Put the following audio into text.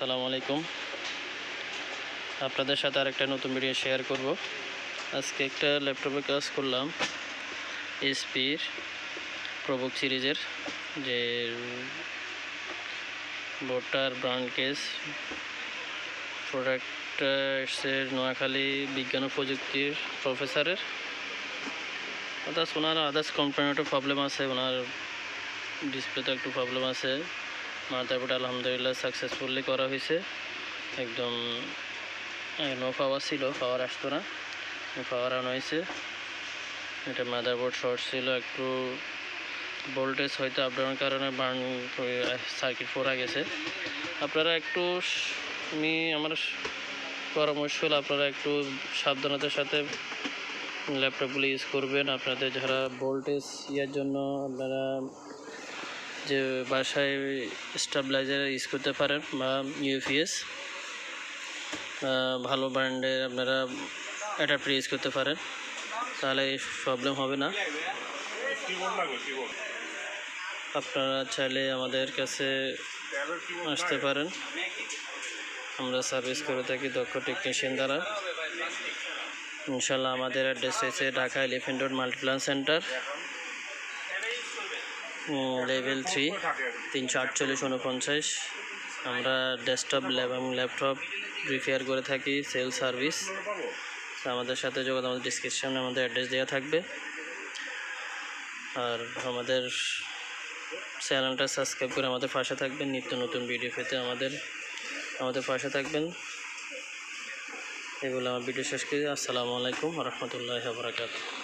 আসসালামু আলাইকুম। আপনাদের সাথে আরেকটা নতুন ভিডিও শেয়ার করব। আজকে একটা ল্যাপটপে কাজ করলাম, এইচপির প্রবুক সিরিজের যে বোর্ডটার ব্র্যান্ড কেস। প্রোডাক্টটা এসছে নোয়াখালী বিজ্ঞান ও প্রযুক্তির প্রফেসরের। অর্থাৎ ওনার আদার্স কম্পোনেন্টও প্রবলেম আছে, ওনার ডিসপ্লেতে একটু প্রবলেম আছে। মাদারবোর্ড আলহামদুলিল্লাহ সাকসেসফুলি করা হয়েছে। একদম নো পাওয়ার ছিল, পাওয়ার আসতো না, পাওয়ার আনা হয়েছে। এটা মাদারবোর্ড শর্ট ছিল, একটু ভোল্টেজ হয়তো আপ ডাউনের কারণে বার্ন সার্কিট পড়া গেছে। আপনারা একটু আমার পরামর্শ হলো আপনারা একটু সাবধানতার সাথে ল্যাপটপগুলো ইউজ করবেন। আপনাদের যারা ভোল্টেজ ইয়ার জন্য আপনারা যে বাসায় স্টেবিলাইজার ইউজ করতে পারেন বা ইউপিএস ভালো ব্র্যান্ডের আপনারা অ্যাডাপ্টার ইউজ করতে পারেন, তাহলে প্রবলেম হবে না। আপনারা চাইলে আমাদের কাছে আসতে পারেন, আমরা সার্ভিস করে থাকি দক্ষ টেকনিশিয়ান দ্বারা। ইনশাল্লাহ আমাদের অ্যাড্রেস হয়েছে Dhaka elephant road Multiplan centre, level 3, 348-49। আমরা ডেস্কটপ এবং ল্যাপটপ রিপেয়ার করে থাকি, সেল সার্ভিস। আমাদের সাথে যোগাযোগ, আমাদের ডিসক্রিপশনে আমাদের অ্যাড্রেস দেওয়া থাকবে। আর আমাদের চ্যানেলটা সাবস্ক্রাইব করে আমাদের পাশে থাকবেন, নিত্য নতুন ভিডিও পেতে আমাদের পাশে থাকবেন। এগুলো আমার ভিডিও শেষ করি। আসসালামু আলাইকুম ওয়া রাহমাতুল্লাহি ওয়া বারাকাতুহু।